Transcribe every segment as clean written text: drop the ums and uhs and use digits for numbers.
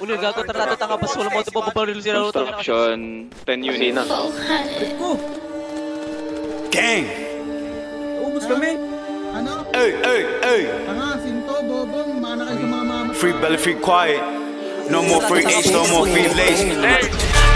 Uli, gago, tara tanga bas, wala mo ito papabaril sila. Construction, 10 units. Gang! Ubus kami. Ano? Ay! Tanga, sinto, bobong, mana kayo sa mga mama. Free belly, free quiet. No more free H, no more free lace.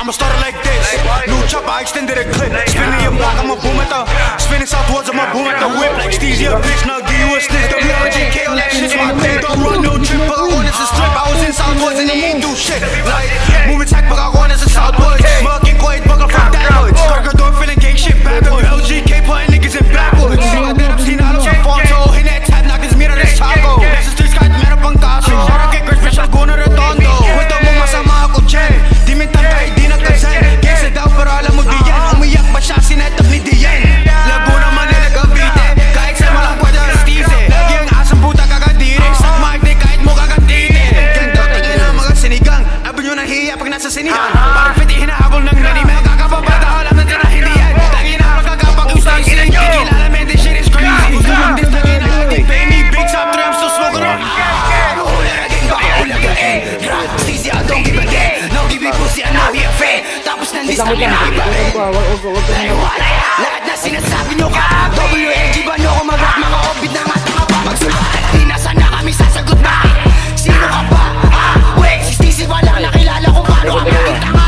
I'ma start it like this. New chopper, I extended a clip. Spinning your block, I'ma boom at the. Spinning southwards, I'ma boom at the whip. Like Steve's your bitch, now give you a snitch. WRGK, all that shit's my thing. Don't run no trip, but on is a strip. I was in Southwoods and they ain't do shit. Like, moving tech, but I run as a Southwoods. Murking quiet, buckle from Danwoods. Burger door feeling gang shit bad. WLGK putting niggas in backwoods. I did up, seen out of farm, so in that tab, knock his mirror, that's Chago. That's the streets, got meron pang kaso. Shout out kickers, special guna redondo. Kwento mo masama ako, Chen. Di mentantay, di nagkasan. Kesa daw, pero alam mo di yan. Umiyak pa siya, sinetap ni Dian. Laguna, Manila, Cavite. Kahit sa malang pwede ang Steve. Lagi ang asang puta kakadiri. Sa mic, di kahit mo kakatiti. Gang daw, tingin na mga sinigang. Abon nyo nahiya pag nasa sinihan. Parang pwede hinahabol ng nanime. Kakapabata, alam na tira, hindi yan. Tangin na magkakapag-ustang silang kikilala. Man, this shit is crazy. Ustang this, tangin na, they pay me big top 3, I'm still smoking on. Steezy, I don't give a damn. No give me pussy, I know he a fan. Tapos nandis na iba. Lahat na sinasabi nyo ka. WLG ba nyo ko mag-rap? Mga orbit na mata ka pa. Magsulat, di nasa na kami sasagot na. Sino ka ba? Wait, si Steezy ba lang nakilala kung paano ka makita nga?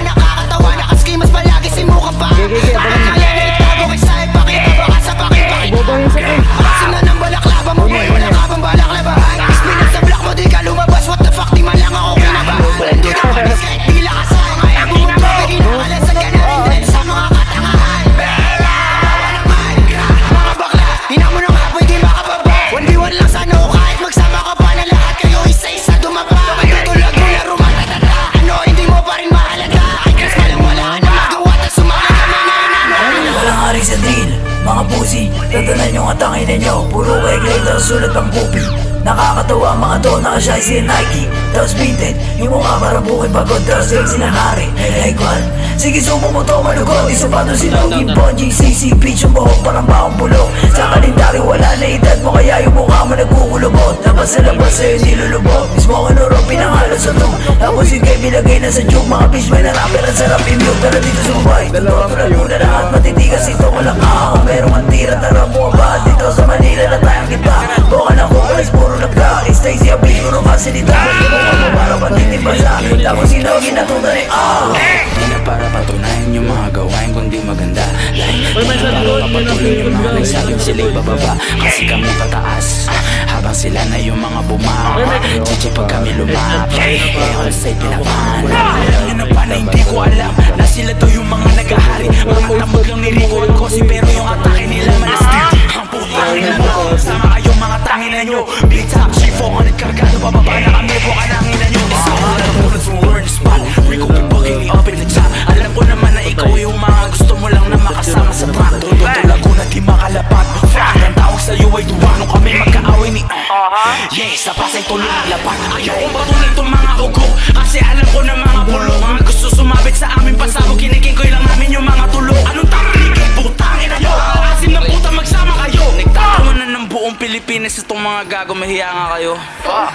Nakakatawa, nakaskimas palagi si mukha pa. Bakit kaya na itago kay sa'yo? Pakita baka sa pakipakita. Asin na ng balaklava mo, boy, wala ka bang balaklava? Ispinan sa block mo, di ka lumabas. What the fuck, di man lang ako kinaba. Nandito ka panis kahit pila ka sa mga ego mo. Tubig inakalasag ka na rin din sa mga katangahan. Tawa naman, mga bakla, hina mo nang hapoy, di makababa. 1v1 lang sana o kahit magsama ka pa na lahat kayo isa-isa dumaba. Tutulag mo na rumatatata, ano hindi mo pa rin mahalaga. Ay Chris pa lang wala na magawa, tas sumama ka mga inano. Walang hari sa drill, mga pusi, tatanan yung atangin ninyo. Puro regulator, sulat ang kopi. Nakakatawa mga to, nakasya si Nike. Tapos vintage, yung mukha parang bukid pagod. Tapos yung sinanari, like one. Sige sumo mo to, malugod. Isapato sinogin, Bonji, CC, bitch. Yung buhok parang baong bulok. Sa kalendaryo wala na edad mo, kaya yung mukha mo nagkukulubot. Labas sa labas sa'yo nilulubot. Mismo ka nuro, pinangalo sa tong. Tapos yung kay bilagay na sa joke. Mga bitch may narapir at sarap imyog. Pero dito sumabay, totoo tulad muna lahat. Matitigas ito, walang ako. Pero mantira, tara bumaba. Dito sa Manila na tayong kita. Buka na kukulis, puro nagka. Stacy, abis, puro masinita. Para patitipasa. Tapos sinogin na tunay. Di na para patunayan yung mga gawain kundi maganda. Di na para papatuloy yung mga nagsabing sila'y bababa. Kasi kami pataas habang sila na yung mga bumaba. Chichi pag kami lumapay, all say pinapahan. Alam nyo na pa na hindi ko alam na sila to yung mga nagahari. Mga tamag lang ni Rico at Cosi, pero yung atake nila malastig. Ang putangin na mo, sama kayong mga tangin na nyo. Big top, G4, kargado, bababa na kami. Buka nangin na nyo, isa ko lang tulad from learn spot. Rico pipagin ni up in the top. Alam ko naman na ikaw yung mga gusto mo lang na makasama sa prank. Tutulag ko na di makalapat. Fuck, ang tawag sa'yo ay duwa nung kami magkaaway ni yes, sa pasay tuloy lapat. Ayaw kong patuloy itong mga ugo, kasi alam ko na mga bulok. Mga gusto sumabit sa aming pasabog, kiniking ko lang namin yung mga tulog. Anong tarigay, putangin na nyo. Asim na puta, magsama kayo. Nagtataman na ng buong Pilipinas itong mga gago, mahiya nga kayo. Fuck.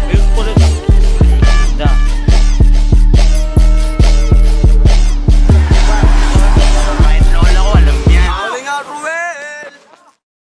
Ayun po rin.